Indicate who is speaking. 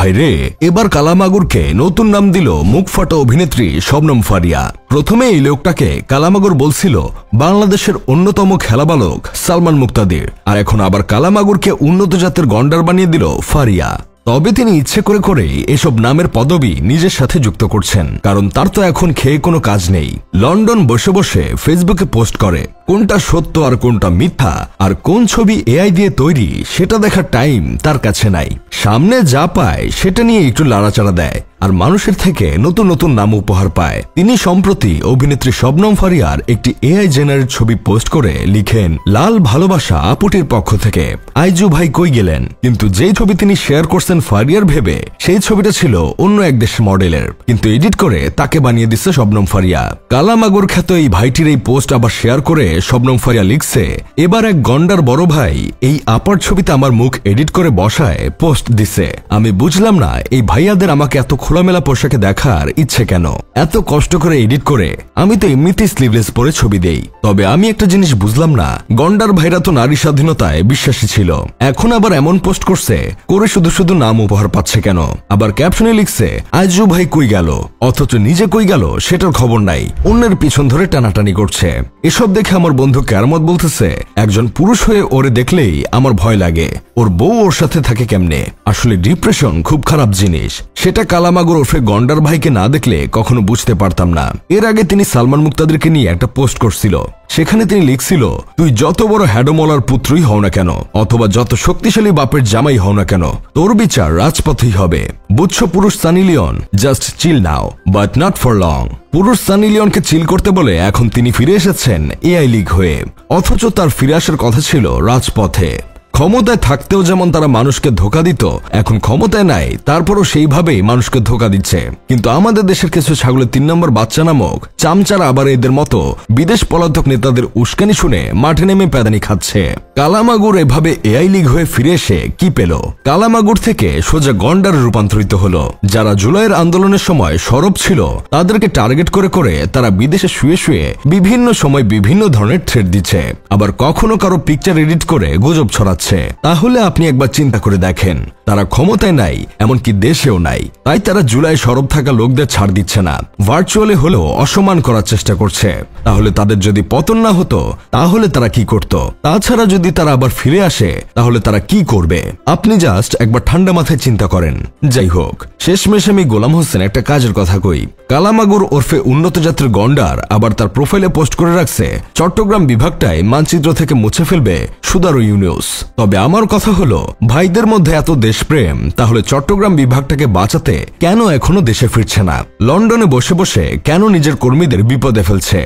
Speaker 1: ভাইরে, এবার কালামাগুরকে নতুন নাম দিল মুখফাটা অভিনেত্রী শবনম ফারিয়া। প্রথমে এই লোকটাকে কালামাগুর বলছিল বাংলাদেশের অন্যতম খেলাবালক সালমান মুক্তাদির, আর এখন আবার কালামাগুরকে উন্নত জাতের গন্ডার বানিয়ে দিল ফারিয়া। তবে তিনি ইচ্ছে করে করেই এসব নামের পদবি নিজের সাথে যুক্ত করছেন, কারণ তার তো এখন খেয়ে কোনো কাজ নেই। লন্ডন বসে বসে ফেসবুকে পোস্ট করে কোনটা সত্য আর কোনটা মিথ্যা, আর কোন ছবি এআই দিয়ে তৈরি সেটা দেখার টাইম তার কাছে নাই। সামনে যা পায় সেটা নিয়ে একটু লাড়াচাড়া দেয় আর মানুষের থেকে নতুন নতুন নাম উপহার পায়। তিনি সম্প্রতি অভিনেত্রী শবনম ফারিয়ার একটি এআই জেনারেট ছবি পোস্ট করে লিখেন, লাল ভালোবাসা আপুটির পক্ষ থেকে, আইজু ভাই কই গেলেন। কিন্তু যেই ছবি তিনি শেয়ার করছেন ফারিয়ার ভেবে, সেই ছবিটা ছিল অন্য এক দেশের মডেলের, কিন্তু এডিট করে তাকে বানিয়ে দিচ্ছে শবনম ফারিয়া। কালামাগুর খ্যাত এই ভাইটির এই পোস্ট আবার শেয়ার করে শবনম ফারিয়া লিখছে, এবার এক গন্ডার বড় ভাই এই আপার ছবিতে আমার মুখ এডিট করে বসায় পোস্ট দিছে। আমি বুঝলাম না এই ভাইয়াদের আমাকে এত খোলামেলা পোশাকে দেখার ইচ্ছে কেন, এত কষ্ট করে এডিট করে। আমি তো এমনিতেই স্লিভলেস পরে ছবি দেই। তবে আমি একটা জিনিস বুঝলাম না, গন্ডার ভাইরা তো নারী স্বাধীনতায় বিশ্বাসী ছিল, এখন আবার এমন পোস্ট করছে করে শুধু শুধু নাম উপহার পাচ্ছে কেন। আবার ক্যাপশনে লিখছে, আইজু ভাই কই গেল, অথচ নিজে কই গেল সেটার খবর নাই, অন্যের পিছন ধরে টানাটানি করছে। এসব দেখে আমার বন্ধু কেরামত বলতেছে, একজন পুরুষ হয়ে ওরে দেখলেই আমার ভয় লাগে, ওর বউ ওর সাথে থাকে কেমনে। আসলে ডিপ্রেশন খুব খারাপ জিনিস, সেটা কালামাগুর ওরফে গন্ডার ভাইকে না দেখলে কখনো বুঝতে পারতাম না। এর আগে তিনি সালমান মুক্তাদিরকে নিয়ে একটা পোস্ট করছিল, সেখানে তিনি লিখছিল, তুই যত বড় হ্যাডোমলার পুত্রই হও না কেন, অথবা যত শক্তিশালী বাপের জামাই হও না কেন, তোর বিচার রাজপথেই হবে। বুঝছো পুরুষ Sunny Leone, just chill now but not for long. পুরুষ সানি লিওনকে চিল করতে বলে এখন তিনি ফিরে এসেছেন এআই লিগ হয়ে, অথচ তার ফিরে আসার কথা ছিল রাজপথে। ক্ষমতায় থাকতেও যেমন তারা মানুষকে ধোকা দিত, এখন ক্ষমতায় নাই তারপরও সেইভাবেই মানুষকে ধোকা দিচ্ছে। কিন্তু আমাদের দেশের কিছু ছাগলের 3 নম্বর বাচ্চা নামক চামচারা আবার এদের মতো বিদেশ পলাতক নেতাদের উস্কানি শুনে মাঠে নেমে প্যাদানি খাচ্ছে। কালামাগুর এভাবে এআই লিগ হয়ে ফিরে এসে কি পেল? কালামাগুর থেকে সোজা গন্ডারে রূপান্তরিত হলো। যারা জুলাইয়ের আন্দোলনের সময় সরব ছিল তাদেরকে টার্গেট করে করে তারা বিদেশে শুয়ে শুয়ে বিভিন্ন সময় বিভিন্ন ধরনের থ্রেট দিচ্ছে, আবার কখনো কারো পিকচার এডিট করে গুজব ছড়াচ্ছে। তাহলে আপনি একবার চিন্তা করে দেখেন, তারা ক্ষমতায় নাই, এমনকি দেশেও নাই, তাই তারা জুলাই সরব থাকা লোকদের ছাড় দিচ্ছে না, ভার্চুয়ালি হলেও অসম্মান করার চেষ্টা করছে। তাহলে তাদের যদি পতন না হতো তাহলে তারা কি করত? তাছাড়া যদি তারা আবার ফিরে আসে তাহলে তারা কি করবে? আপনি জাস্ট একবার ঠান্ডা মাথায় চিন্তা করেন। যাই হোক, শেষমেশ আমি গোলাম হোসেন একটা কাজের কথা কই। কালামাগুর ওরফে উন্নত জাতের গন্ডার আবার তার প্রোফাইলে পোস্ট করে রাখছে, চট্টগ্রাম বিভাগটাই মানচিত্র থেকে মুছে ফেলবে সুদারু ইউনুস। তবে আমার কথা হলো, ভাইদের মধ্যে এত দেশপ্রেম, তাহলে চট্টগ্রাম বিভাগটাকে বাঁচাতে কেন এখনো দেশে ফিরছে না? লন্ডনে বসে বসে কেন নিজের কর্মীদের বিপদে ফেলছে?